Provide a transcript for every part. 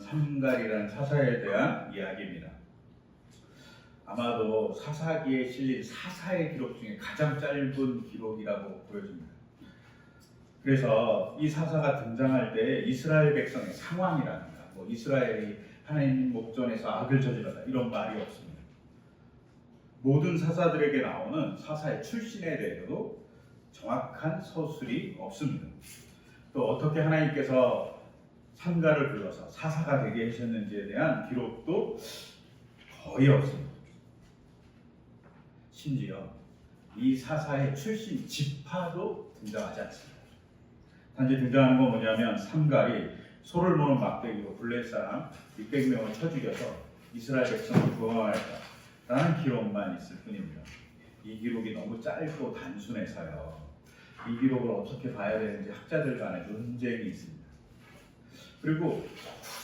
삼갈이라는 사사에 대한 이야기입니다. 아마도 사사기에 실린 사사의 기록 중에 가장 짧은 기록이라고 보여집니다. 그래서 이 사사가 등장할 때 이스라엘 백성의 상황이라든가 이스라엘이 하나님 목전에서 악을 저질렀다 이런 말이 없습니다. 모든 사사들에게 나오는 사사의 출신에 대해서도 정확한 서술이 없습니다. 또 어떻게 하나님께서 삼가를 불러서 사사가 되게 하셨는지에 대한 기록도 거의 없습니다. 심지어 이 사사의 출신 지파도 등장하지 않습니다. 단지 등장하는 건 뭐냐면 삼갈이 소를 모는 막대기로 블레 사람 600명을 쳐 죽여서 이스라엘 백성을 구원하였다라는 기록만 있을 뿐입니다. 이 기록이 너무 짧고 단순해서요. 이 기록을 어떻게 봐야 되는지 학자들 간에 논쟁이 있습니다. 그리고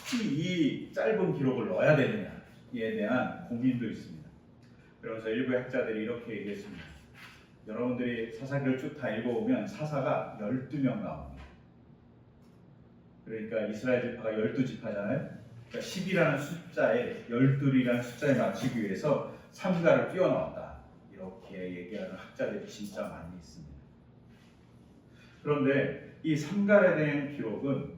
굳이 이 짧은 기록을 넣어야 되느냐에 대한 고민도 있습니다. 그러면서 일부 학자들이 이렇게 얘기했습니다. 여러분들이 사사기를 쭉 다 읽어보면 사사가 12명 나옵니다. 그러니까 이스라엘 지파가 12지파잖아요. 그러니까 10이라는 숫자에 12이라는 숫자에 맞추기 위해서 삼가를 뛰어넣었다. 이렇게 얘기하는 학자들이 진짜 많이 있습니다. 그런데 이 삼갈에 대한 기록은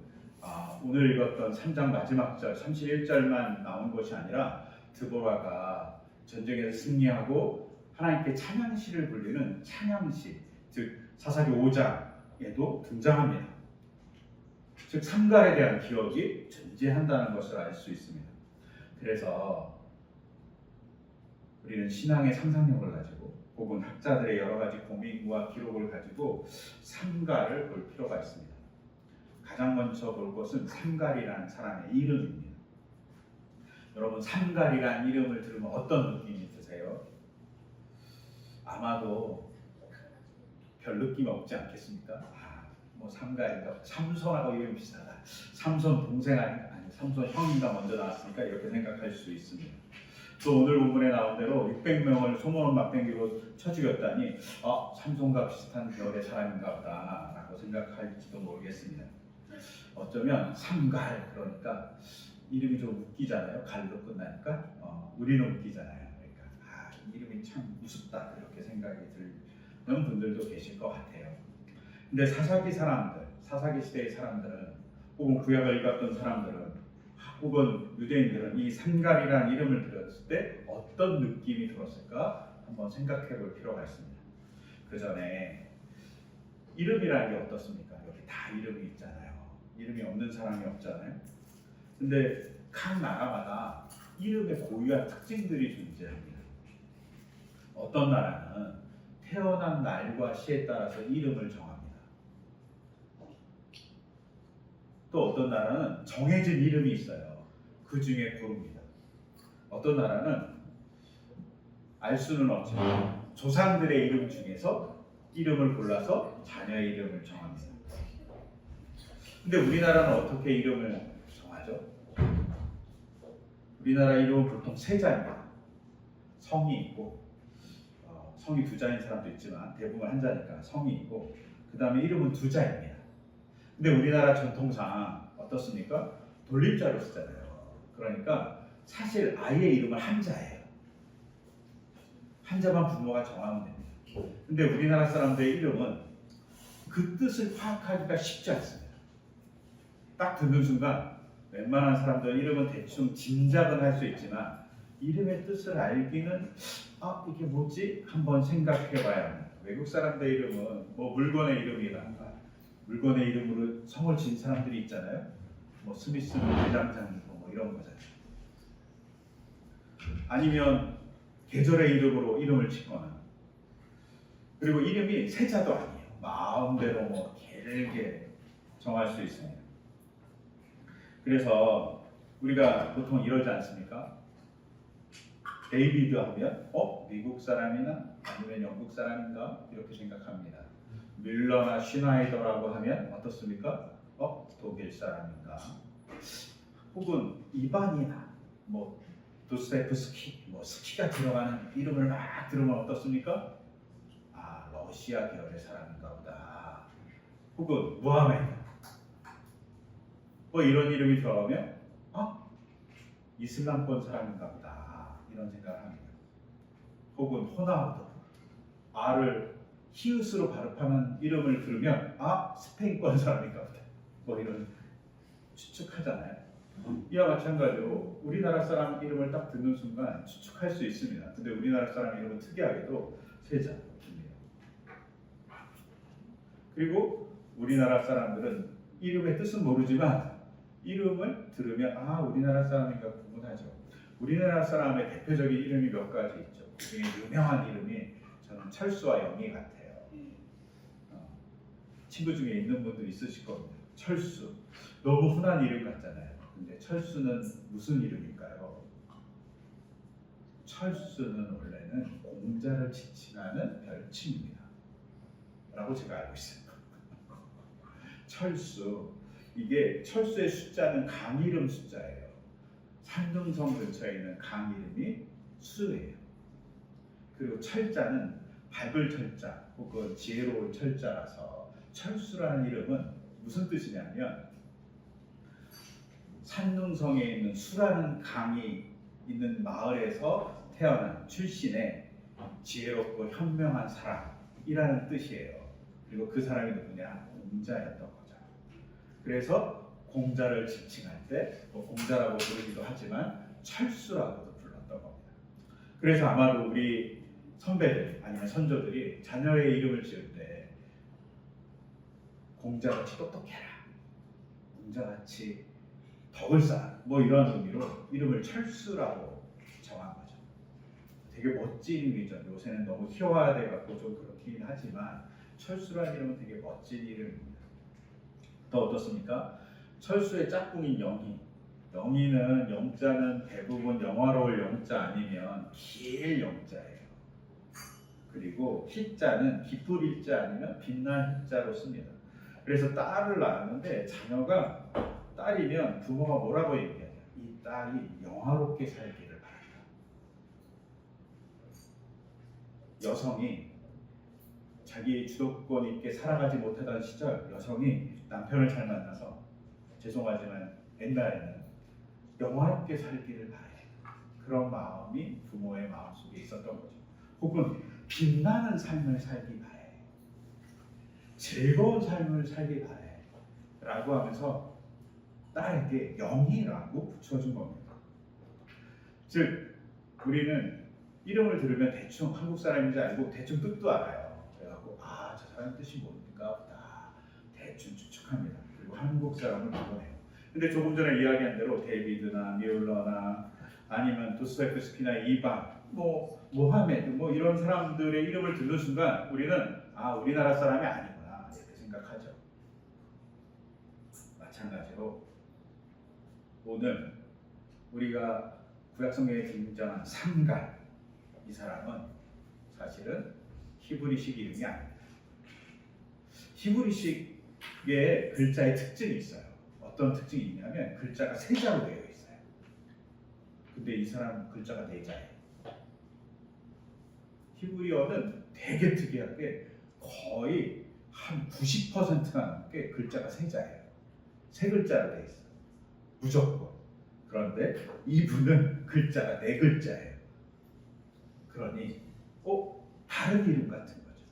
오늘 읽었던 3장 마지막 절 31절만 나온 것이 아니라 드보라가 전쟁에서 승리하고 하나님께 찬양시를 불리는 찬양시, 즉 사사기 5장에도 등장합니다. 즉 삼갈에 대한 기억이 존재한다는 것을 알 수 있습니다. 그래서 우리는 신앙의 상상력을 가지고 혹은 학자들의 여러 가지 고민과 기록을 가지고 삼갈을 볼 필요가 있습니다. 가장 먼저 볼 것은 삼갈이라는 사람의 이름입니다. 여러분 삼갈이라는 이름을 들으면 어떤 느낌이 드세요? 아마도 별 느낌 없지 않겠습니까? 삼갈인가? 삼손하고 이름 비슷하다. 삼손 동생 아니 삼손 형인가 먼저 나왔으니까 이렇게 생각할 수 있습니다. 또 오늘 본문에 나온 대로 600명을 소모는 막대기로 쳐 죽였다니 삼손과 비슷한 계열의 사람인가 보다라고 생각할지도 모르겠습니다. 어쩌면 삼갈 그러니까 이름이 좀 웃기잖아요. 갈로 끝나니까 우리는 웃기잖아요. 그러니까 이름이 참 우습다 이렇게 생각이 드는 분들도 계실 것 같아요. 근데 사사기 사람들, 사사기 시대의 사람들은 혹은 구약을 읽었던 사람들은 혹은 유대인들은 이 삼갈이라는 이름을 들었을 때 어떤 느낌이 들었을까 한번 생각해 볼 필요가 있습니다. 그 전에 이름이라는 게 어떻습니까? 여기 다 이름이 있잖아요. 이름이 없는 사람이 없잖아요. 근데 각 나라마다 이름의 고유한 특징들이 존재합니다. 어떤 나라는 태어난 날과 시에 따라서 이름을 정합니다. 또 어떤 나라는 정해진 이름이 있어요. 그 중에 고릅니다. 어떤 나라는 알 수는 없지만 조상들의 이름 중에서 이름을 골라서 자녀의 이름을 정합니다. 근데 우리나라는 어떻게 이름을 정하죠? 우리나라 이름은 보통 세 자입니다. 성이 있고 성이 두 자인 사람도 있지만 대부분 한 자니까 성이 있고 그 다음에 이름은 두 자입니다. 근데 우리나라 전통상 어떻습니까? 돌림자로 쓰잖아요. 그러니까 사실 아이의 이름은 한자예요. 한자만 부모가 정하면 됩니다. 근데 우리나라 사람들의 이름은 그 뜻을 파악하기가 쉽지 않습니다. 딱 듣는 순간 웬만한 사람들은 이름은 대충 짐작은 할 수 있지만 이름의 뜻을 알기는 이게 뭐지? 한번 생각해 봐야 합니다. 외국 사람들 이름은 물건의 이름이란가 물건의 이름으로 성을 지은 사람들이 있잖아요. 스미스는 대장장이고 이런 거잖아요. 아니면 계절의 이름으로 이름을 짓거나 그리고 이름이 세자도 아니에요. 마음대로 길게 정할 수 있습니다. 그래서 우리가 보통 이러지 않습니까? 데이비드 하면 미국 사람이나 아니면 영국 사람인가 이렇게 생각합니다. 밀러나 슈나이더라고 하면 어떻습니까? 독일 사람인가? 혹은 이반이나 도스토옙스키 스키가 들어가는 이름을 막 들으면 어떻습니까? 러시아 계열의 사람인가 보다. 혹은 무하메드 이런 이름이 들어가면 이슬람권 사람인가 보다 이런 생각을 합니다. 혹은 호나우드 R을 히읗으로 발음하는 이름을 들으면 스페인권 사람인가 보다 뭐 이런 추측하잖아요. 이와 마찬가지로 우리나라 사람 이름을 딱 듣는 순간 추측할 수 있습니다. 근데 우리나라 사람 이름은 특이하게도 세 자입니다. 그리고 우리나라 사람들은 이름의 뜻은 모르지만 이름을 들으면 우리나라 사람인가 구분하죠. 우리나라 사람의 대표적인 이름이 몇 가지 있죠. 그중에 유명한 이름이 저는 철수와 영희 같아요. 친구 중에 있는 분들 있으실 겁니다. 철수. 너무 흔한 이름 같잖아요. 근데 철수는 무슨 이름일까요? 철수는 원래는 공자를 지칭하는 별칭입니다. 라고 제가 알고 있어요. 철수. 이게 철수의 숫자는 강 이름 숫자예요. 산둥성 근처에 있는 강 이름이 수예요. 그리고 철자는 밟을 철자 혹은 지혜로운 철자라서 철수라는 이름은 무슨 뜻이냐면 산둥성에 있는 수라는 강이 있는 마을에서 태어난 출신의 지혜롭고 현명한 사람이라는 뜻이에요. 그리고 그 사람이 누구냐? 공자였던 거죠. 그래서 공자를 지칭할 때 공자라고 부르기도 하지만 철수라고도 불렀던 겁니다. 그래서 아마도 우리 선배들 아니면 선조들이 자녀의 이름을 지을 때 공자같이 똑똑해라, 공자같이 덕을 쌓아 뭐 이런 의미로 이름을 철수라고 정한 거죠. 되게 멋진 이름이죠. 요새는 너무 희화돼 갖고 좀 그렇긴 하지만 철수라는 이름은 되게 멋진 이름입니다. 더 어떻습니까? 철수의 짝꿍인 영희. 영희는 영자는 대부분 영화로울 영자 아니면 길 영자예요. 그리고 희자는 기쁠 일자 아니면 빛난 희자로 씁니다. 그래서 딸을 낳았는데 자녀가 딸이면 부모가 뭐라고 얘기하냐? 이 딸이 영화롭게 살기를 바란다. 여성이 자기 주도권 있게 살아가지 못하던 시절 여성이 남편을 잘 만나서 죄송하지만 옛날에는 영화롭게 살기를 바래. 그런 마음이 부모의 마음속에 있었던 거죠. 혹은 빛나는 삶을 살기 바래. 즐거운 삶을 살기 바래. 라고 하면서 딸에게 영희라고 붙여준 겁니다. 즉 우리는 이름을 들으면 대충 한국 사람인지 알고 대충 뜻도 알아요. 그래갖고 저 사람 뜻이 뭡니까? 보다 대충 추측합니다. 그리고 한국 사람을 보내요. 근데 조금 전에 이야기한 대로 데이비드나 뮬러나 아니면 도스토옙스키나 이반, 모하메드 이런 사람들의 이름을 듣는 순간 우리는 우리나라 사람이 아니구나 이렇게 생각하죠. 마찬가지로 오늘 우리가 구약성경에 등장한 삼갈, 이 사람은 사실은 히브리식 이름이 아닙니다. 히브리식의 글자의 특징이 있어요. 어떤 특징이 있냐면 글자가 세 자로 되어 있어요. 근데 이 사람 글자가 네 자예요. 히브리어는 되게 특이하게 거의 한 90%가 넘게 글자가 세 자예요. 세 글자로 되어 있어요. 무조건. 그런데 이분은 글자가 네 글자예요. 그러니 다른 이름 같은 거죠.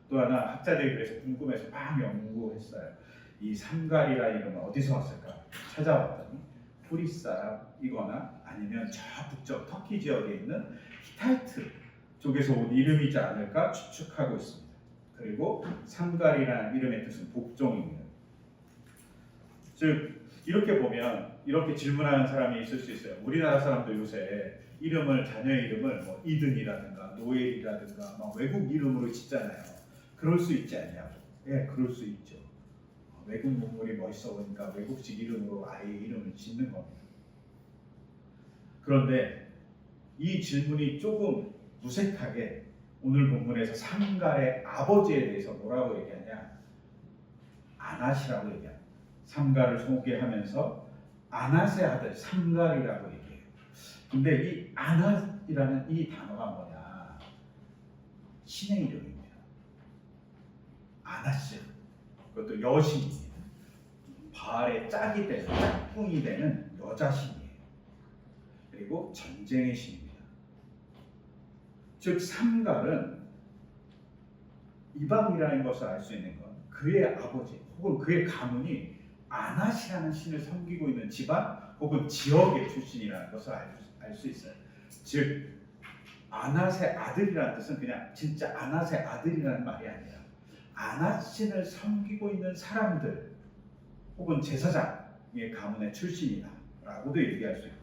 또 하나 학자들이 그래서 궁금해서 막 연구했어요. 이 삼갈이라는 이름은 어디서 왔을까 찾아봤더니 프리스 사람이거나 아니면 저 북쪽 터키 지역에 있는 히타이트 쪽에서 온 이름이지 않을까 추측하고 있습니다. 그리고 삼갈이라는 이름의 뜻은 복종입니다. 즉 이렇게 보면 이렇게 질문하는 사람이 있을 수 있어요. 우리나라 사람도 요새 이름을 자녀의 이름을 이든이라든가 노엘이라든가 외국 이름으로 짓잖아요. 그럴 수 있지 않냐고. 예, 그럴 수 있죠. 외국 문물이 멋있어 보니까 외국식 이름으로 아이의 이름을 짓는 겁니다. 그런데 이 질문이 조금 무색하게 오늘 본문에서 삼갈의 아버지에 대해서 뭐라고 얘기하냐? 아낫이라고 얘기합니다. 삼갈을 소개하면서 아낫의 아들 삼갈이라고 얘기해요. 근데 이 아낫이라는 이 단어가 뭐냐? 신의 이름입니다. 아낫이 그것도 여신입니다. 바알의 짝이 되는 짝꿍이 되는 여자신이에요. 그리고 전쟁의 신입니다. 즉 삼갈은 이방이라는 것을 알 수 있는 건 그의 아버지 혹은 그의 가문이 아낫이라는 신을 섬기고 있는 집안 혹은 지역의 출신이라는 것을 알 수 있어요. 즉 아낫의 아들이라는 뜻은 그냥 진짜 아낫의 아들이라는 말이 아니라 아낫 신을 섬기고 있는 사람들 혹은 제사장의 가문의 출신이다라고도 얘기할 수 있고,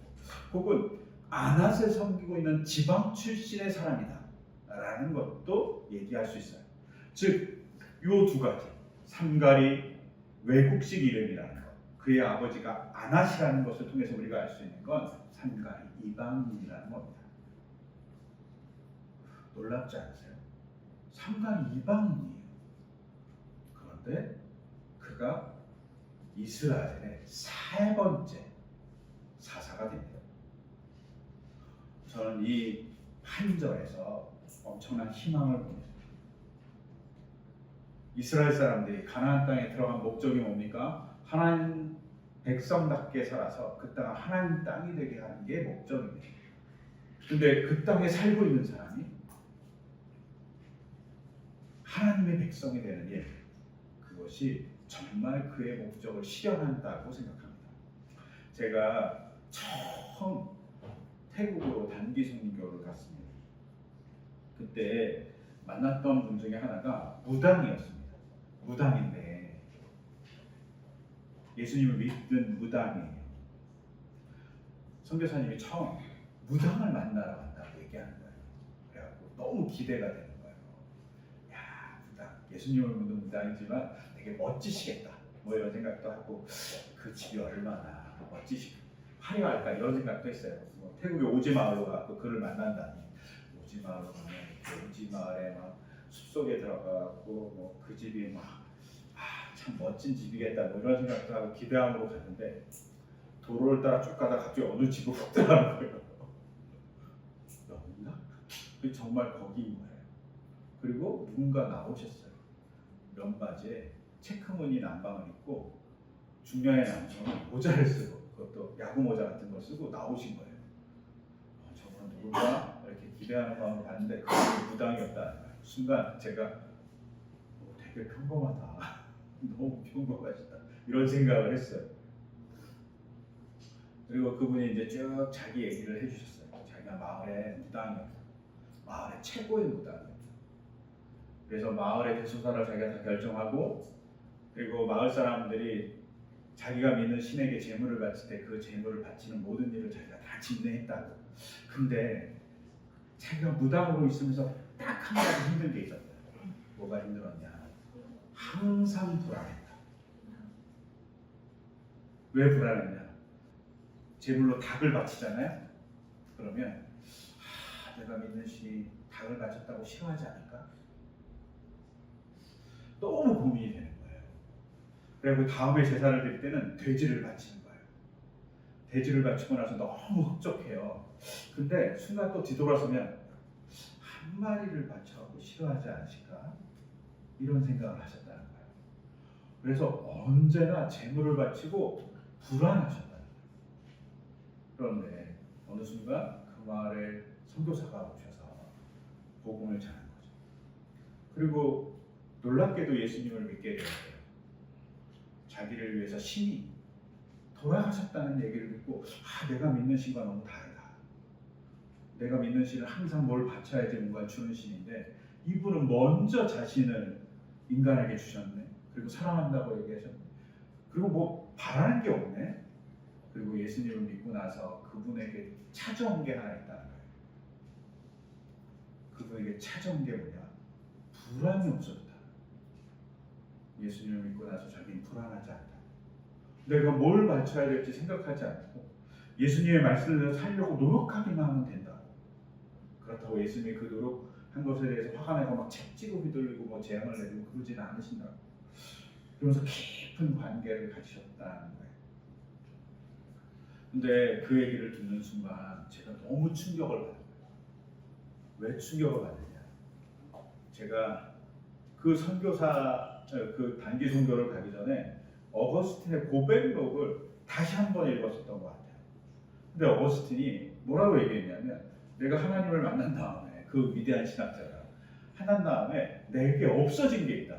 혹은 아낫을 섬기고 있는 지방 출신의 사람이다라는 것도 얘기할 수 있어요. 즉, 요 두 가지, 삼갈이 외국식 이름이라는 것, 그의 아버지가 아낫이라는 것을 통해서 우리가 알 수 있는 건 삼갈이 이방인이라는 겁니다. 놀랍지 않으세요? 삼갈이 이방인이에요. 그런데 그가 이스라엘의 세 번째 사사가 됩니다. 저는 이 판절에서 엄청난 희망을 봅니다. 이스라엘 사람들이 가나안 땅에 들어간 목적이 뭡니까? 하나님 백성답게 살아서 그 땅을 하나님 땅이 되게 하는 게 목적입니다. 근데 그 땅에 살고 있는 사람이 하나님의 백성이 되는 일, 그것이 정말 그의 목적을 실현한다고 생각합니다. 제가 처음 태국으로 단기 선교를 갔습니다. 그때 만났던 분 중에 하나가 무당이었습니다. 무당인데 예수님을 믿는 무당이에요. 선교사님이 처음 무당을 만나러 간다고 얘기하는 거예요. 그래갖고 너무 기대가 되는 거예요. 야, 무당, 예수님을 믿는 무당이지만 되게 멋지시겠다. 뭐 이런 생각도 하고 그 집이 얼마나 화려할까 이런 생각도 했어요. 뭐 태국의 오지마을로 가고 그를 만난다니, 오지마을로 가면 오지마을에 막 숲속에 들어가고 뭐 그 집이 막 참 멋진 집이겠다 뭐 이런 생각도 하고 기대함으로 갔는데 도로를 따라 쭉 가다 갑자기 어느 집으로 훅 들어가는 거예요. 너무나? 정말 거기인 거예요. 그리고 누군가 나오셨어요. 면바지에 체크무늬 남방을 입고 중년의 남성이 모자를 쓰고, 그것도 야구 모자 같은 걸 쓰고 나오신 거예요. 저분은 누군가 이렇게 기대하는 마음으로 봤는데 그게 무당이었다. 순간 제가 되게 평범하다. 너무 평범하시다. 이런 생각을 했어요. 그리고 그분이 이제 쭉 자기 얘기를 해주셨어요. 자기가 마을의 무당이었다. 마을의 최고의 무당이었다. 그래서 마을의 대소사를 자기가 다 결정하고, 그리고 마을 사람들이 자기가 믿는 신에게 제물을 바칠 때 그 제물을 바치는 모든 일을 자기가 다 집례했다고. 근데 자기가 무당으로 있으면서 딱 한 가지 힘든 게 있었어요. 뭐가 힘들었냐? 항상 불안했다. 왜 불안했냐? 제물로 닭을 바치잖아요. 그러면 내가 믿는 신이 닭을 바쳤다고 싫어하지 않을까? 너무 고민이 되는 거예요. 그리고 다음에 제사를 드릴 때는 돼지를 바치는 거예요. 돼지를 바치고 나서 너무 흡족해요. 근데 순간 또 뒤돌아서면 한 마리를 바쳐하고 싫어하지 않으실까? 이런 생각을 하셨다는 거예요. 그래서 언제나 제물을 바치고 불안하셨다는 거예요. 그런데 어느 순간 그 마을에 선교사가 오셔서 복음을 전한 거죠. 그리고 놀랍게도 예수님을 믿게 되었어요. 자기를 위해서 신이 돌아가셨다는 얘기를 듣고 내가 믿는 신과 너무 다르다. 내가 믿는 신은 항상 뭘 바쳐야지 뭔가 주는 신인데 이분은 먼저 자신을 인간에게 주셨네. 그리고 사랑한다고 얘기하셨네. 그리고 뭐 바라는 게 없네. 그리고 예수님을 믿고 나서 그분에게 찾아온 게 하나 있다는 거예요. 그분에게 찾아온 게 뭐냐? 불안이 없었다. 예수님을 믿고 나서 자기는 불안하지 않다. 내가 뭘 바쳐야 될지 생각하지 않고 예수님의 말씀을 살려고 노력하기만 하면 된다고. 그렇다고 예수님이 그 노력한 것에 대해서 화가 나고 막 채찍을 휘둘리고 뭐 재앙을 내리고 그러지는 않으신다고. 그러면서 깊은 관계를 가지셨다는 거예요. 근데 그 얘기를 듣는 순간 제가 너무 충격을 받은 거예요. 왜 충격을 받느냐? 제가 그 선교사, 그 단기 선교를 가기 전에 어거스틴의 고백록을 다시 한번 읽었었던 것 같아요. 근데 어거스틴이 뭐라고 얘기했냐면 내가 하나님을 만난 다음에 그 위대한 신학자가 만난 다음에 내게 없어진 게 있다.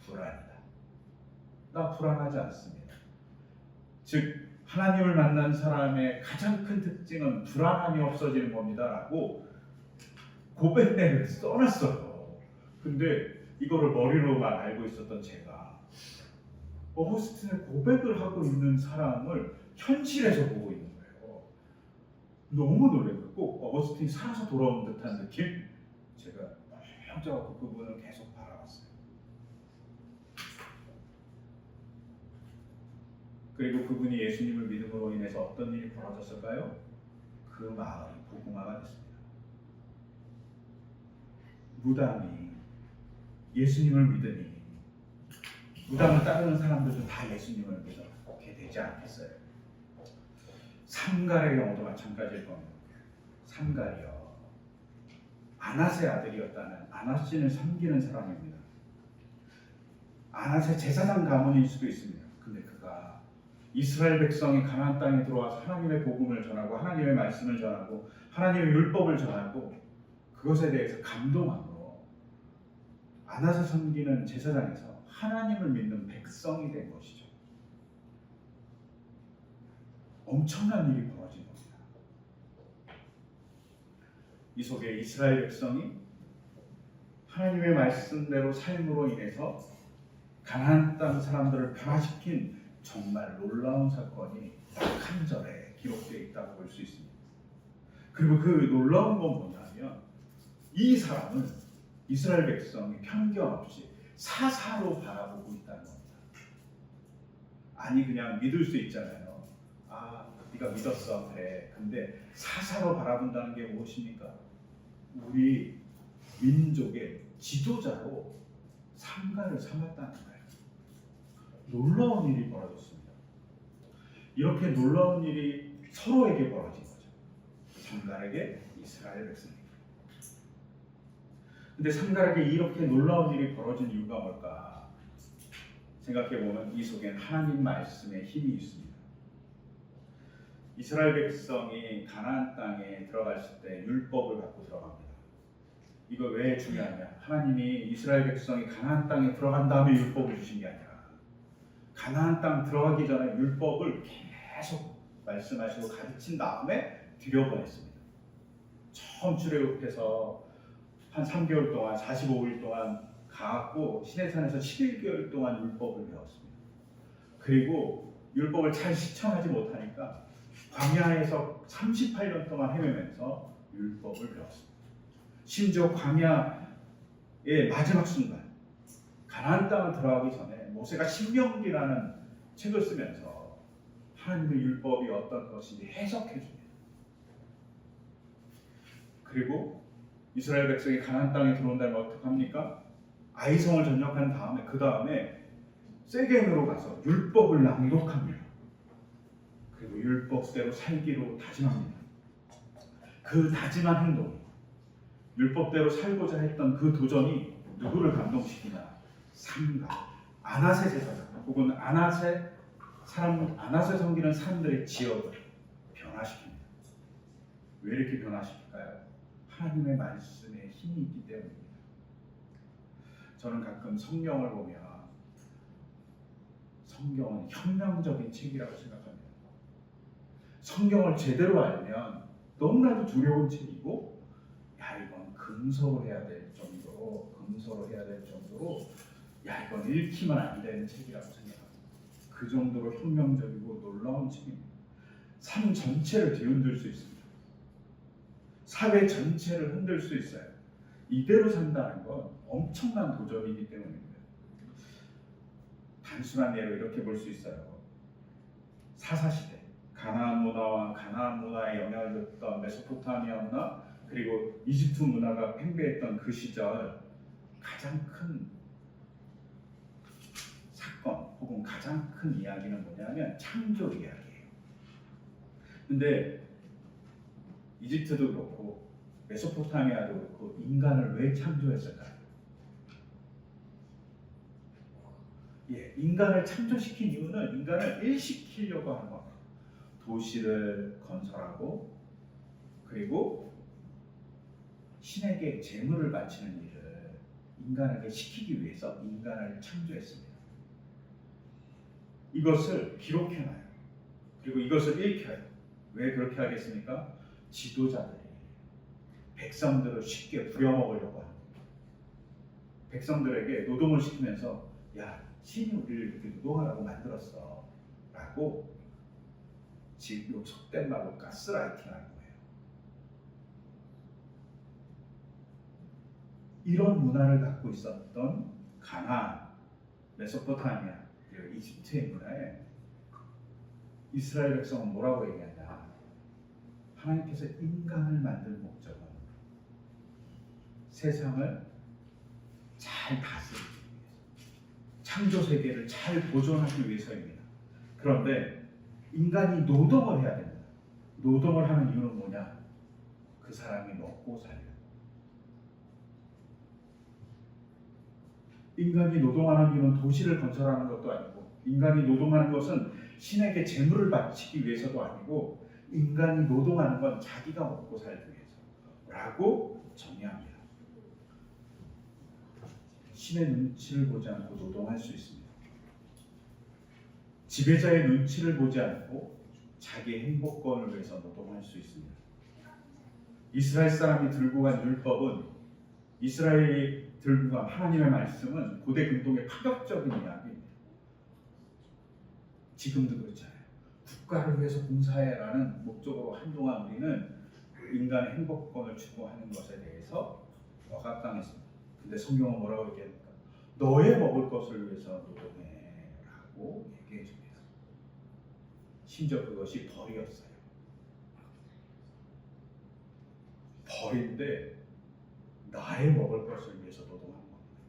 불안이다. 나 불안하지 않습니다. 즉 하나님을 만난 사람의 가장 큰 특징은 불안함이 없어지는 겁니다 라고 고백내를 써놨어요. 근데 이거를 머리로만 알고 있었던 제가 어거스틴의 고백을 하고 있는 사람을 현실에서 보고 있는 거예요. 너무 놀랐고 꼭 어거스틴이 살아서 돌아온 듯한 느낌? 제가 혼자서 그분을 계속 바라봤어요. 그리고 그분이 예수님을 믿음으로 인해서 어떤 일이 벌어졌을까요? 그 마을이 복음화가 됐습니다. 무당이 예수님을 믿으니 무당을 따르는 사람들도 다 예수님을 믿게 되지 않겠어요? 삼갈의 경우도 마찬가지일 겁니다. 삼갈이요. 아낫의 아들이었다는 아낫신을 섬기는 사람입니다. 아낫의 제사장 가문일 수도 있습니다. 근데 그가 이스라엘 백성이 가나안 땅에 들어와서 하나님의 복음을 전하고 하나님의 말씀을 전하고 하나님의 율법을 전하고 그것에 대해서 감동함으로 아낫을 섬기는 제사장에서 하나님을 믿는 백성이 된 것이죠. 엄청난 일이 벌어진 겁니다. 이 속에 이스라엘 백성이 하나님의 말씀대로 삶으로 인해서 가나안 땅 사람들을 변화시킨 정말 놀라운 사건이 딱 한 절에 기록되어 있다고 볼 수 있습니다. 그리고 그 놀라운 건 뭐냐면 이 사람을 이스라엘 백성이 편견 없이 사사로 바라보고 있다는 겁니다. 아니 그냥 믿을 수 있잖아요. 아 네가 믿었어 그래. 근데 사사로 바라본다는 게 무엇입니까? 우리 민족의 지도자로 삼가를 삼았다는 거예요. 놀라운 일이 벌어졌습니다. 이렇게 놀라운 일이 서로에게 벌어진 거죠. 삼갈에게 이스라엘 백성에게. 근데 삼갈에게 이렇게 놀라운 일이 벌어진 이유가 뭘까? 생각해보면 이 속엔 하나님 말씀의 힘이 있습니다. 이스라엘 백성이 가나안 땅에 들어갔을 때 율법을 갖고 들어갑니다. 이거 왜 중요하냐? 하나님이 이스라엘 백성이 가나안 땅에 들어간 다음에 율법을 주신 게 아니라 가나안 땅 들어가기 전에 율법을 계속 말씀하시고 가르친 다음에 들여보냈습니다. 처음 출애굽해서 한 3개월 동안 45일 동안 가고 시내산에서 11개월 동안 율법을 배웠습니다. 그리고 율법을 잘 실천하지 못하니까 광야에서 38년 동안 헤매면서 율법을 배웠습니다. 심지어 광야의 마지막 순간 가나안 땅을 들어가기 전에 모세가 신명기라는 책을 쓰면서 하나님의 율법이 어떤 것인지 해석해 줍니다. 그리고 이스라엘 백성이 가나안 땅에 들어온다면 어떡합니까? 아이성을 전역한 다음에 그 다음에 세겜으로 가서 율법을 낭독합니다. 그리고 율법대로 살기로 다짐합니다. 그 다짐한 행동, 율법대로 살고자 했던 그 도전이 누구를 감동시키냐? 삼가, 아낫의 제사장 혹은 아낫을 섬기는 사람들의 지역을 변화시킵니다. 왜 이렇게 변화시킬까요? 하나님의 말씀에 힘이 있기 때문입니다. 저는 가끔 성경을 보면 성경은 혁명적인 책이라고 생각합니다. 성경을 제대로 알면 너무나도 두려운 책이고 야 이건 금서로 해야 될 정도로 야 이건 읽히면 안 되는 책이라고 생각합니다. 그 정도로 혁명적이고 놀라운 책입니다. 삶 전체를 뒤흔들 수 있습니다. 사회 전체를 흔들 수 있어요. 이대로 산다는 건 엄청난 도전이기 때문입니다. 단순한 예로 이렇게 볼 수 있어요. 사사시대, 가나안 문화에 영향을 줬던 메소포타미아 문화, 그리고 이집트 문화가 팽배했던 그 시절 가장 큰 사건 혹은 가장 큰 이야기는 뭐냐면 창조 이야기예요. 근데 이집트도 그렇고 메소포타미아도 그렇고 인간을 왜 창조했을까요? 인간을 창조시킨 이유는 인간을 일시키려고 하는 겁니다. 도시를 건설하고 그리고 신에게 제물을 바치는 일을 인간에게 시키기 위해서 인간을 창조했습니다. 이것을 기록해놔요. 그리고 이것을 읽혀요. 왜 그렇게 하겠습니까? 지도자들이 백성들을 쉽게 부려먹으려고 합니다. 백성들에게 노동을 시키면서 야, 신이 우리를 이렇게 노동하라고 만들었어 라고 지금 속된 말로 가스라이팅 하는 거예요. 이런 문화를 갖고 있었던 가나안, 메소포타미아, 그리고 이집트의 문화에 이스라엘 백성은 뭐라고 얘기하냐? 하나님께서 인간을 만든 목적은 세상을 잘 다스리기 위해서, 창조 세계를 잘 보존하기 위해서입니다. 그런데 인간이 노동을 해야 됩니다. 노동을 하는 이유는 뭐냐? 그 사람이 먹고 살려. 인간이 노동하는 이유는 도시를 건설하는 것도 아니고, 인간이 노동하는 것은 신에게 재물을 바치기 위해서도 아니고, 인간이 노동하는 건 자기가 먹고 살기 위해서라고 정의합니다. 신의 눈치를 보지 않고 노동할 수 있습니다. 지배자의 눈치를 보지 않고 자기 행복권을 위해서 노동할 수 있습니다. 이스라엘 사람이 들고 간 율법은, 이스라엘이 들고 간 하나님의 말씀은 고대 근동의 파격적인 이야기입니다. 지금도 그렇잖아요. 국가를 위해서 봉사해라는 목적으로 한동안 우리는 인간의 행복권을 추구하는 것에 대해서 억압당했습니다. 근데 성경은 뭐라고 얘기합니까? 너의 먹을 것을 위해서 노동해라고 얘기해 줍니다. 심지어 그것이 벌이었어요. 벌인데 나의 먹을 것을 위해서 노동하는 겁니다.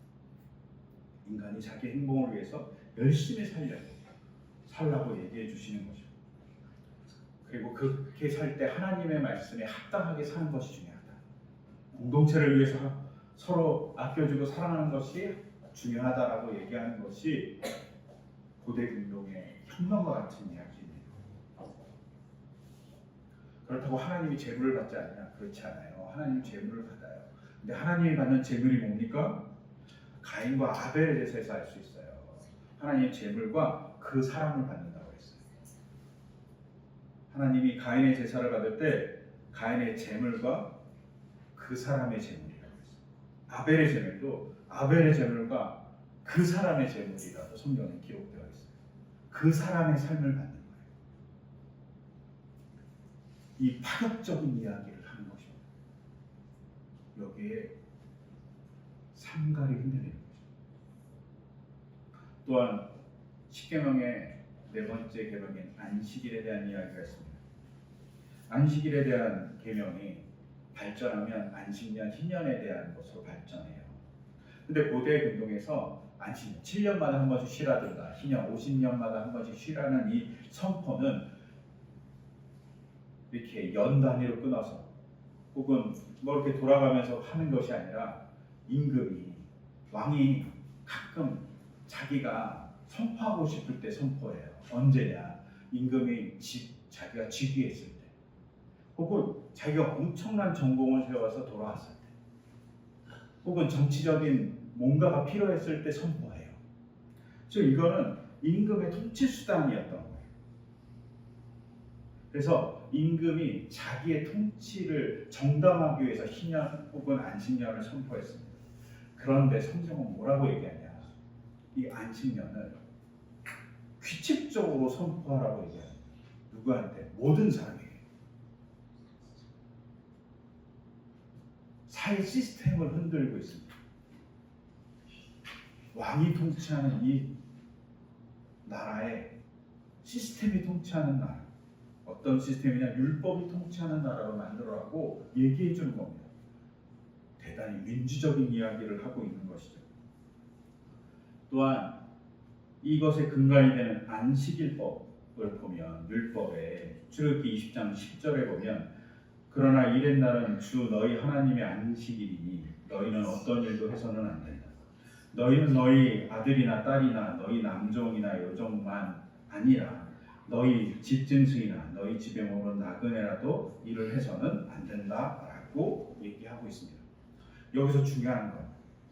인간이 자기 행복을 위해서 열심히 살라고 얘기해 주시는 것이고, 그리고 그렇게 살 때 하나님의 말씀에 합당하게 사는 것이 중요하다. 공동체를 위해서 서로 아껴주고 사랑하는 것이 중요하다라고 얘기하는 것이 고대 근동의 혁명과 같은 이야기입니다. 그렇다고 하나님이 재물을 받지 않냐? 그렇지 않아요. 하나님이 재물을 받아요. 근데 하나님이 받는 재물이 뭡니까? 가인과 아벨의 제사에서 알 수 있어요. 하나님의 재물과 그 사람을 받는다고 했어요. 하나님이 가인의 제사를 받을 때 가인의 재물과 그 사람의 재물이라고 했어요. 아벨의 재물도 아벨의 재물과 그 사람의 재물이라고 성경에 기록되어 있어요. 그 사람의 삶을 받는 거예요. 이 파격적인 이야기를 하는 것입니다. 여기에 삼갈이 흔들리는 거죠. 또한 십계명의 네 번째 계명인 안식일에 대한 이야기가 있습니다. 안식일에 대한 계명이 발전하면 안식년, 희년에 대한 것으로 발전해요. 근데 고대 근동에서 안식년 7년마다 한 번씩 쉬라든가 희년 50년마다 한 번씩 쉬라는 이 선포는 이렇게 연 단위로 끊어서 혹은 뭐 이렇게 돌아가면서 하는 것이 아니라 임금이, 왕이 가끔 자기가 선포하고 싶을 때 선포해요. 언제냐? 임금이 자기가 즉위했을 때, 혹은 자기가 엄청난 전공을 세워서 돌아왔을 때, 혹은 정치적인 뭔가가 필요했을 때 선포해요. 즉 이거는 임금의 통치 수단이었던 거예요. 그래서 임금이 자기의 통치를 정당하기 위해서 희년 혹은 안식년을 선포했습니다. 그런데 성경은 뭐라고 얘기하냐? 이 안식년을 규칙적으로 선포하라고 얘기합니다. 누구한테? 모든 사람에게. 사회 시스템을 흔들고 있습니다. 왕이 통치하는 이 나라에 시스템이 통치하는 나라, 어떤 시스템이냐? 율법이 통치하는 나라로 만들어라고 얘기해 주는 겁니다. 대단히 민주적인 이야기를 하고 있는 것이죠. 또한 이것의 근간이 되는 안식일법을 보면, 율법에 출애굽기 20장 10절에 보면, 그러나 이른 날은 주 너희 하나님의 안식일이니 너희는 어떤 일도 해서는 안 된다. 너희는 너희 아들이나 딸이나 너희 남종이나 여종만 아니라 너희 집 짐승이나 너희 집에 머무는 나그네라도 일을 해서는 안 된다라고 얘기하고 있습니다. 여기서 중요한 건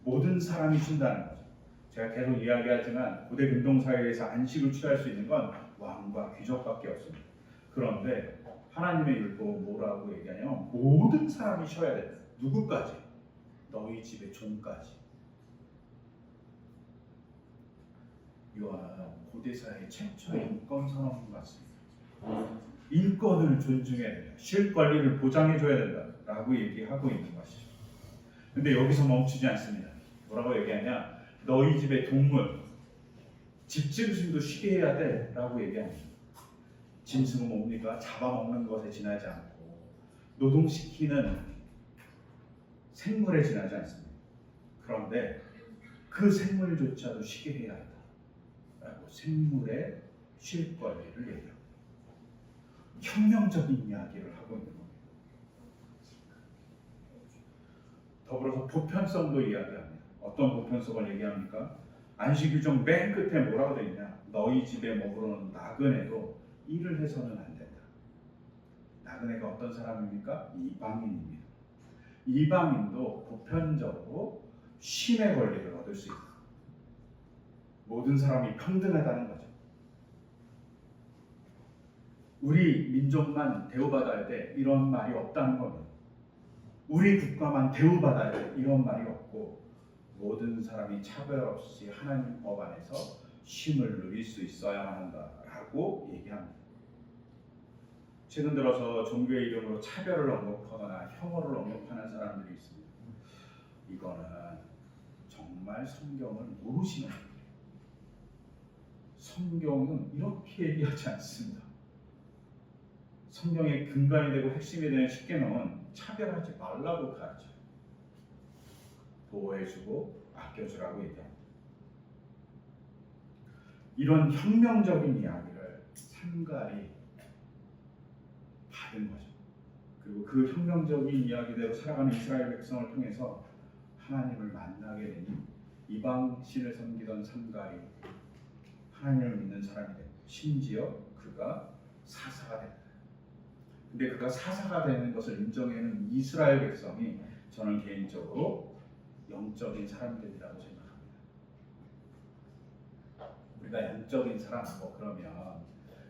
모든 사람이 쉰다는 거죠. 제가 계속 이야기하지만 고대 근동사회에서 안식을 취할 수 있는 건 왕과 귀족밖에 없습니다. 그런데 하나님의 율법 뭐라고 얘기하냐면 모든 사람이 쉬어야 된다. 누구까지? 너희 집의 종까지. 이거는 고대사의 최초의 인권 선언 같습니다. 인권을 존중해야 된다. 쉴 권리를 보장해줘야 된다라고 얘기하고 있는 것이죠. 근데 여기서 멈추지 않습니다. 뭐라고 얘기하냐? 너희 집의 동물, 집짐승도 쉬게 해야 돼라고 얘기합니다. 짐승은 뭡니까? 잡아먹는 것에 지나지 않고 노동시키는 생물에 지나지 않습니다. 그런데 그 생물조차도 쉬게 해야 한다라고 생물의 쉴 권리를 얘기합니다. 혁명적인 이야기를 하고 있는 겁니다. 더불어서 보편성도 이야기합니다. 어떤 보편성을 얘기합니까? 안식일종 맨 끝에 뭐라고 되어 있냐? 너희 집에 머무르는 나그네도 일을 해서는 안 된다. 나그네가 어떤 사람입니까? 이방인입니다. 이방인도 보편적으로 쉼의 권리를 얻을 수 있다. 모든 사람이 평등하다는 거죠. 우리 민족만 대우받아야 돼 이런 말이 없다는 겁니다. 우리 국가만 대우받아야 돼 이런 말이 없고 모든 사람이 차별 없이 하나님 법 안에서 쉼을 누릴 수 있어야 한다라고 얘기합니다. 최근 들어서 종교의 이름으로 차별을 언급하거나 혐오를 언급하는 사람들이 있습니다. 이거는 정말 성경을 모르시는 거예요. 성경은 이렇게 얘기하지 않습니다. 성경의 근간이 되고 핵심이 되는 십계명은 차별하지 말라고 가르쳐요. 보호해주고 아껴주라고 얘기합니다. 이런 혁명적인 이야기를 삼갈이 받은 거죠. 그리고 그 혁명적인 이야기대로 살아가는 이스라엘 백성을 통해서 하나님을 만나게 되니 이방 신을 섬기던 삼갈이 하나님을 믿는 사람이 되고 심지어 그가 사사가 됩니다. 근데 그가 사사가 되는 것을 인정하는 이스라엘 백성이 저는 개인적으로 영적인 사람들이라고 생각합니다. 우리가 영적인 사람 그러면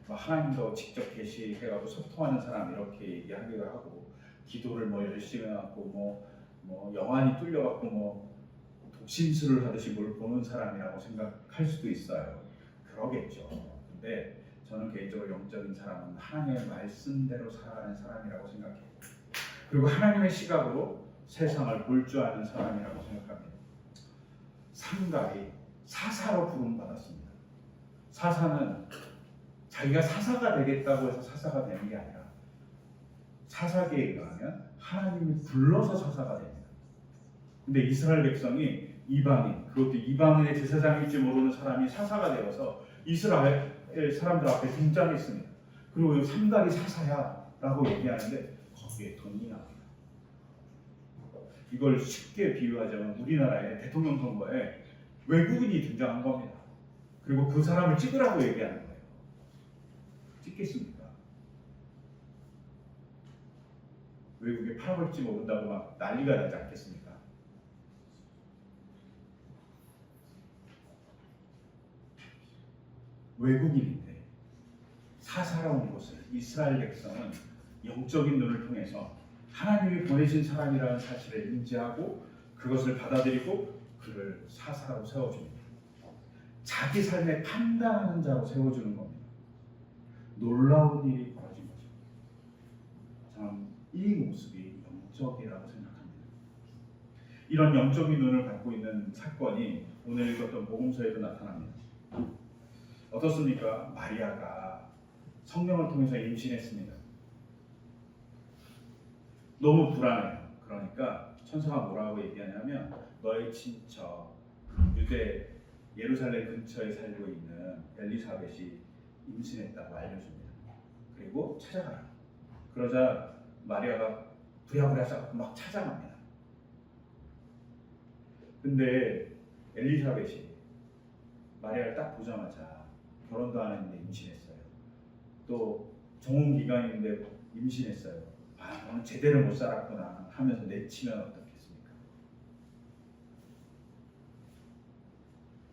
하나님도 직접 계시해가지고 소통하는 사람 이렇게 얘기하기도 하고 기도를 열심히 해갖고 영안이 뚫려갖고 독심술을 하듯이 뭘 보는 사람이라고 생각할 수도 있어요. 그러겠죠. 근데 저는 개인적으로 영적인 사람은 하나님의 말씀대로 살아가는 사람이라고 생각해요. 그리고 하나님의 시각으로 세상을 볼 줄 아는 사람이라고 생각합니다. 삼갈이 사사로 부름받았습니다. 사사는 자기가 사사가 되겠다고 해서 사사가 되는 게 아니라 사사기에 의하면 하나님이 불러서 사사가 됩니다. 근데 이스라엘 백성이 이방인, 그것도 이방인의 제사장일지 모르는 사람이 사사가 되어서 이스라엘 사람들 앞에 등장했습니다. 그리고 삼갈이 사사야 라고 얘기하는데 거기에 돈이 나옵니다. 이걸 쉽게 비유하자면 우리나라의 대통령 선거에 외국인이 등장한 겁니다. 그리고 그 사람을 찍으라고 얘기하는 거예요. 찍겠습니까? 외국에 팔아볼지 모른다고 난리가 나지 않겠습니까? 외국인인데 사사로운 곳을 이스라엘 백성은 영적인 눈을 통해서 하나님이 보내신 사람이라는 사실을 인지하고 그것을 받아들이고 그를 사사로 세워줍니다. 자기 삶에 판단하는 자로 세워주는 겁니다. 놀라운 일이 벌어진 거죠. 저는 이 모습이 영적이라고 생각합니다. 이런 영적인 눈을 갖고 있는 사건이 오늘 읽었던 복음서에도 나타납니다. 어떻습니까? 마리아가 성령을 통해서 임신했습니다. 너무 불안해요. 그러니까 천사가 뭐라고 얘기하냐면 너의 친척 유대 예루살렘 근처에 살고 있는 엘리사벳이 임신했다고 알려줍니다. 그리고 찾아가라. 그러자 마리아가 부랴부랴 막 찾아갑니다. 근데 엘리사벳이 마리아를 딱 보자마자 결혼도 안 했는데 임신했어요. 또 종혼 기간인데 임신했어요. 아, 너는 제대로 못 살았구나 하면서 내치면 어떻겠습니까?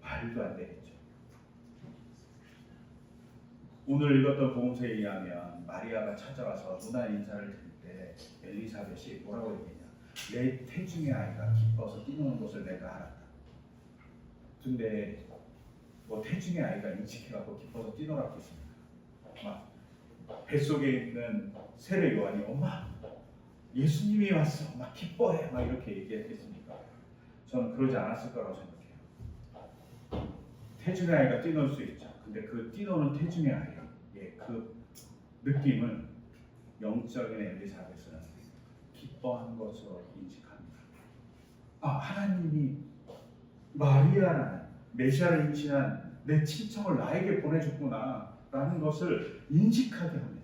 말도 안 되겠죠. 오늘 읽었던 복음서에 의하면 마리아가 찾아와서 누나 인사를 드릴 때 엘리사벳이 뭐라고 얘기했냐? 내 태중의 아이가 기뻐서 뛰노는 것을 내가 알았다. 근데 뭐 태중의 아이가 인식해갖고 기뻐서 뛰노라고 했습니다. 막 뱃속에 있는 세례 요한이 엄마 예수님이 왔어 막 기뻐해 막 이렇게 얘기했겠습니까? 저는 그러지 않았을 거라고 생각해요. 태중의 아이가 뛰놀 수 있죠. 근데 그 뛰노는 태중의 아이의 그 느낌을 영적인 엘리사벳은 기뻐한 것으로 인식합니다. 아, 하나님이 마리아라는 메시아를 임신한 내 친척을 나에게 보내줬구나 라는 것을 인식하게 합니다.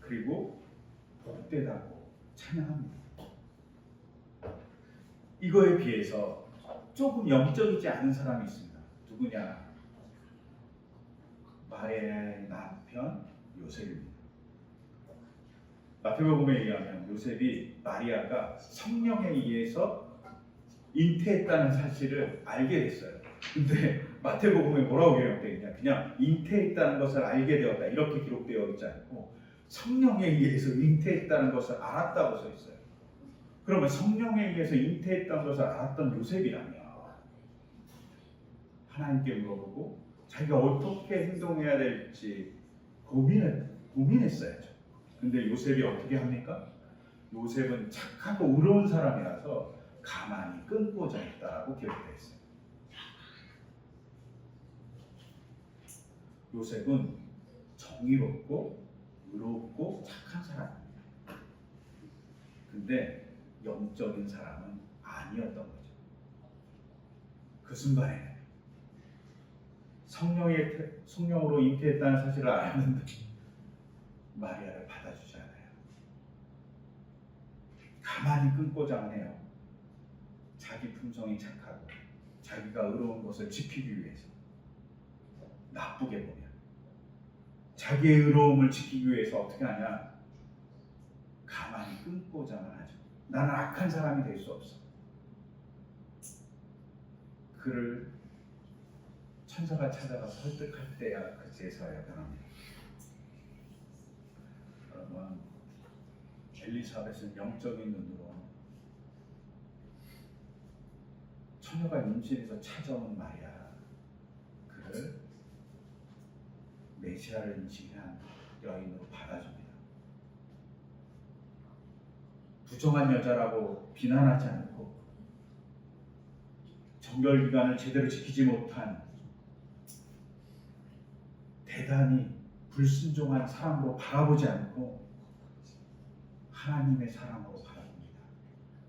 그리고 복되다고 찬양합니다. 이거에 비해서 조금 영적이지 않은 사람이 있습니다. 누구냐? 마리아의 남편 요셉입니다. 마태복음에 의하면 요셉이 마리아가 성령에 의해서 잉태했다는 사실을 알게 됐어요. 근데 마태복음에 뭐라고 기록되어 있냐? 그냥 잉태했다는 것을 알게 되었다 이렇게 기록되어 있지 않고 성령에 의해서 잉태했다는 것을 알았다고 써 있어요. 그러면 성령에 의해서 잉태했다는 것을 알았던 요셉이라면 하나님께 물어보고 자기가 어떻게 행동해야 될지 고민했어야죠. 근데 요셉이 어떻게 합니까? 요셉은 착하고 의로운 사람이라서 가만히 끊고자 했다라고 기록되어 있어요. 요셉은 정의롭고 의롭고 착한 사람입니다. 근데 영적인 사람은 아니었던 거죠. 그 순간에 성령으로 잉태했다는 사실을 알았는데 마리아를 받아주지 않아요. 가만히 끊고자 해요. 자기 품성이 착하고 자기가 의로운 것을 지키기 위해서 나쁘게 보면 자기의 의로움을 지키기 위해서 어떻게 하냐? 가만히 끊고자만 하죠. 나는 악한 사람이 될 수 없어. 그를 천사가 찾아가 설득할 때야 그제서야 변합니다. 여러분, 엘리사벳은 영적인 눈으로 처녀가 임신해서 찾아온 마리아, 그를 메시아를 임신한 여인으로 받아줍니다. 부정한 여자라고 비난하지 않고 정결기간을 제대로 지키지 못한 대단히 불순종한 사람으로 바라보지 않고 하나님의 사람으로 바라봅니다.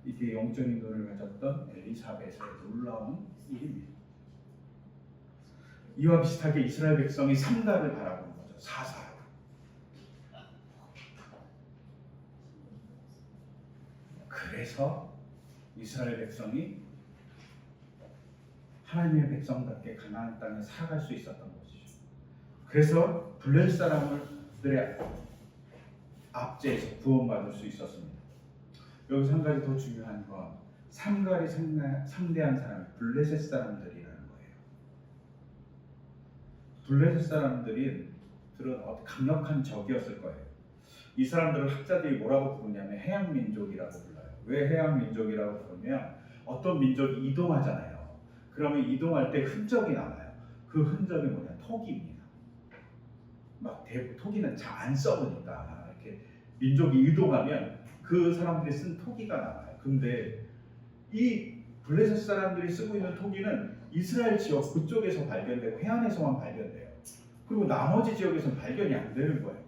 이게 영적인 눈을 가졌던 엘리사벳의 놀라운 일입니다. 이와 비슷하게 이스라엘 백성이 삼가를 바라보는 거죠. 사사. 그래서 이스라엘 백성이 하나님의 백성답게 가나안 땅에 살아갈 수 있었던 것이죠. 그래서 블레셋 사람들의 압제에서 구원받을 수 있었습니다. 여기서 한 가지 더 중요한 건 삼갈이 상대한 사람이 블레셋 사람들이라는 거예요. 블레셋 사람들은 강력한 적이었을 거예요. 이 사람들을 학자들이 뭐라고 부르냐면 해양 민족이라고 불러요. 왜 해양 민족이라고 부르면 어떤 민족이 이동하잖아요. 그러면 이동할 때 흔적이 남아요. 그 흔적이 뭐냐? 토기입니다. 토기는 잘 안 썩으니까 이렇게 민족이 이동하면 그 사람들이 쓴 토기가 남아요. 근데 이 블레셋 사람들이 쓰고 있는 토기는 이스라엘 지역 그쪽에서 발견되고 해안에서만 발견돼요. 그리고 나머지 지역에서는 발견이 안 되는 거예요.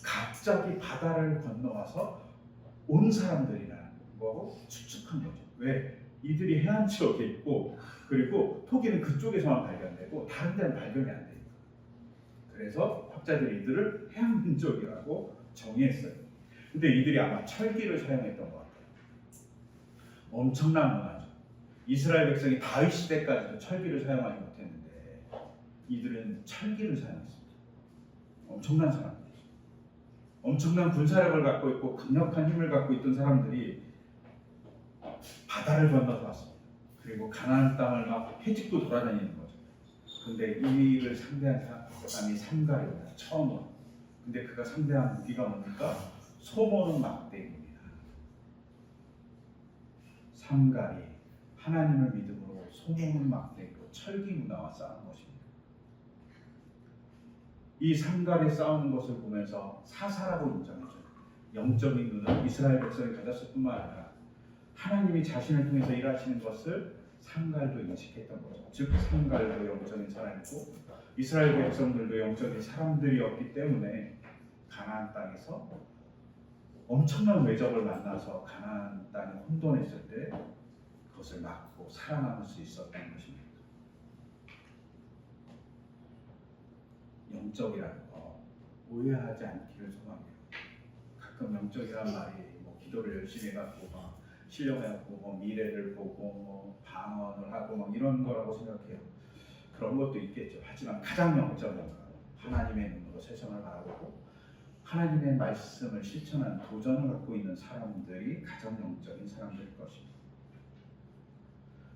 갑자기 바다를 건너와서 온 사람들이라는 거고 추측한 거죠. 왜? 이들이 해안 지역에 있고 그리고 토기는 그쪽에서만 발견되고 다른 데는 발견이 안 돼요. 그래서 학자들이 이들을 해양 민족이라고 정의했어요. 근데 이들이 아마 철기를 사용했던 것 같아요. 엄청난 문화죠. 이스라엘 백성이 다윗 시대까지도 철기를 사용하지 못했는데 이들은 철기를 사용했습니다. 엄청난 사람들이, 엄청난 군사력을 갖고 있고 강력한 힘을 갖고 있던 사람들이 바다를 건너서 왔습니다. 그리고 가나안 땅을 막 해집고 돌아다니는 거죠. 근데 이를 상대한 사람이 삼갈입니다. 처음으로. 근데 그가 상대한 무기가 뭡니까? 소모는 막대기입니다. 삼갈이 하나님을 믿음으로 소모는 막대기로 철기 문화와 싸우는 것입니다. 이 삼갈이 싸우는 것을 보면서 사사라고 인정해줘요. 영적인 눈은 이스라엘 백성이 가졌을 뿐만 아니라 하나님이 자신을 통해서 일하시는 것을 삼갈도 인식했던 거죠. 즉 삼갈도 영적인 사람이고 이스라엘 백성들도 영적인 사람들이었기 때문에 가나안 땅에서 엄청난 외적을 만나서 가나안 땅이 혼돈했을 때 그것을 막고 살아남을 수 있었던 것입니다. 영적이라는 거 오해하지 않기를 소망해요. 가끔 영적이란 말이 뭐 기도를 열심히 해갖고 막 신령해갖고 뭐 미래를 보고 뭐 방언을 하고 막 이런 거라고 생각해요. 그런 것도 있겠죠. 하지만 가장 영적인 거 하나님의 눈으로 세상을 바라보고 하나님의 말씀을 실천하는 도전을 갖고 있는 사람들이 가장 영적인 사람들일 것입니다.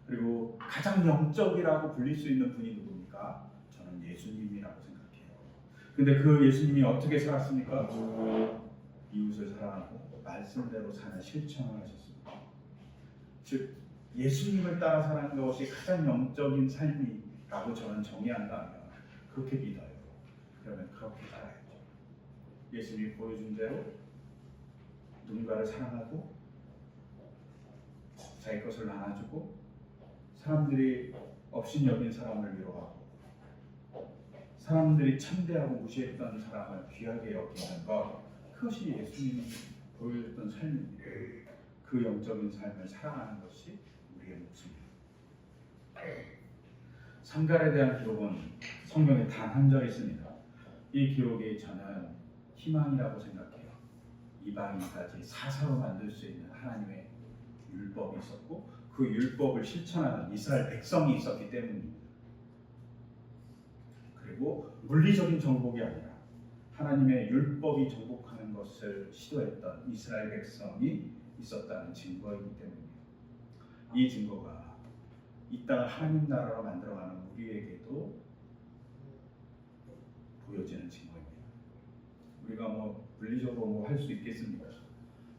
그리고 가장 영적이라고 불릴 수 있는 분이 누굽니까? 저는 예수님이라고 생각해요. 근데 그 예수님이 어떻게 살았습니까? 이웃을 사랑하고 말씀대로 사는 실천을 하셨습니다. 즉 예수님을 따라 사는 것이 가장 영적인 삶이라고 저는 정의한다면 그렇게 믿어요. 그러면 그렇게 살아야죠. 예수님이 보여준 대로 누군가를 사랑하고 자기 것을 나눠주고 사람들이 업신여긴 사람을 위로하고 사람들이 참대하고 무시했던 사람을 귀하게 여기는 것, 그것이 예수님이 보여줬던 삶입니다. 그 영적인 삶을 살아가는 것이 우리의 몫입니다. 삼갈에 대한 기록은 성경에 단 한 절 있습니다. 이 기록이 저는 희망이라고 생각해요. 이방인까지 사사로 만들 수 있는 하나님의 율법이 있었고 그 율법을 실천하는 이스라엘 백성이 있었기 때문입니다. 그리고 물리적인 정복이 아니라 하나님의 율법이 정복하는 것을 시도했던 이스라엘 백성이 있었다는 증거이기 때문입니다. 이 증거가 이 땅을 하나님 나라로 만들어가는 우리에게도 보여지는 증거입니다. 우리가 뭐 물리적으로 뭐 할 수 있겠습니까?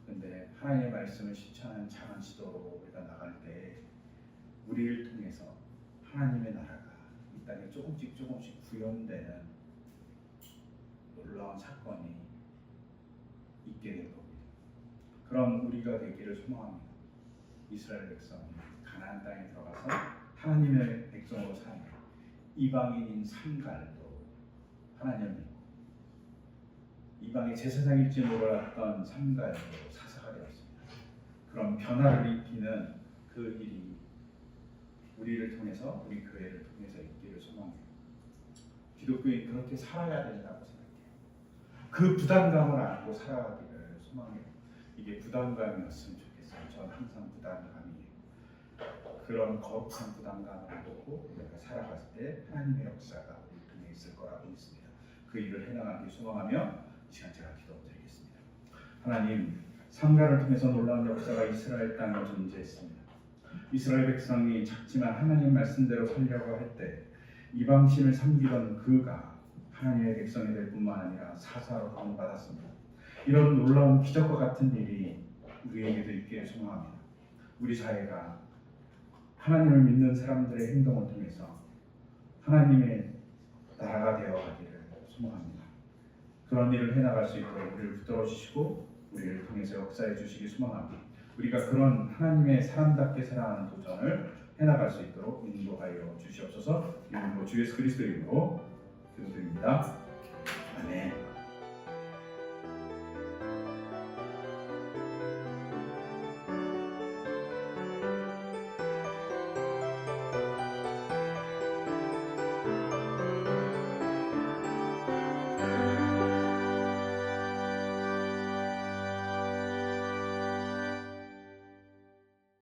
근데 하나님의 말씀을 실천하는 작은 시도로 우리가 나갈 때 우리를 통해서 하나님의 나라가 이 땅에 조금씩 구현되는 놀라운 사건이 있게 될 겁니다. 그럼 우리가 되기를 소망합니다. 이스라엘 백성이 가나안 땅에 들어가서 하나님의 백성으로 사는 이방인인 삼갈도 하나님을 믿고 이방의 제사장일지 몰랐던 삼갈도 사사가 되었습니다. 그런 변화를 일으키는 그 일이 우리를 통해서 우리 교회를 통해서 있기를 소망해요. 기독교인 그렇게 살아야 된다고 생각해요. 그 부담감을 안고 살아가기를 소망해요. 이게 부담감이었으면 좋겠어요. 저는 항상 부담감이에요. 그런 거룩한 부담감을 안고 우리가 살아갔을 때 하나님의 역사가 우리 통해 있을 거라고 믿습니다. 그 일을 해나가길 소망하며 이 시간 제가 기도드리겠습니다. 하나님, 삼갈을 통해서 놀라운 역사가 이스라엘 땅에 존재했습니다. 이스라엘 백성이 작지만 하나님 말씀대로 살려고 할 때 이방신을 섬기던 그가 하나님의 백성이 될 뿐만 아니라 사사로 구원받았습니다. 이런 놀라운 기적과 같은 일이 우리에게도 있기를 소망합니다. 우리 사회가 하나님을 믿는 사람들의 행동을 통해서 하나님의 나라가 되어가기를 소망합니다. 그런 일을 해나갈 수 있도록 우리를 붙들어 주시고 우리를 통해서 역사해 주시기 소망합니다. 우리가 그런 하나님의 사람답게 살아가는 도전을 해나갈 수 있도록 인도하여 주시옵소서. 이름으로 주 예수 그리스도 이름으로 기도드립니다. 아멘.